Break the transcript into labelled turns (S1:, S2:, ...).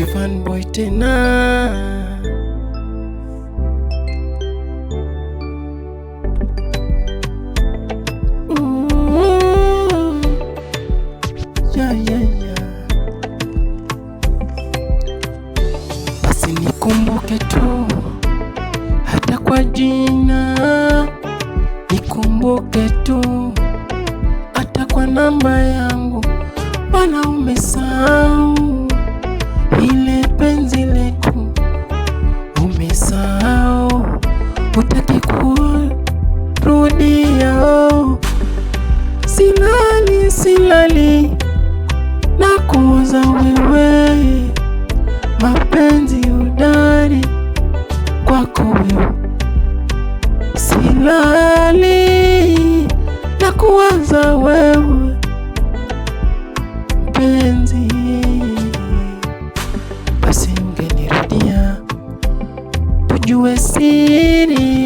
S1: Ivan Boy tena. Basi nikumbuke tu hata kwa jina, nikumbuke tu hata kwa namba yangu. Bana umesahau ile penzi letu, umesahau, hutaki kurudia. Silali na kuuza wewe, mapenzi udari kwako wewe. Silali na kuwaza wewe penzi, basi ungenirudia tujue siri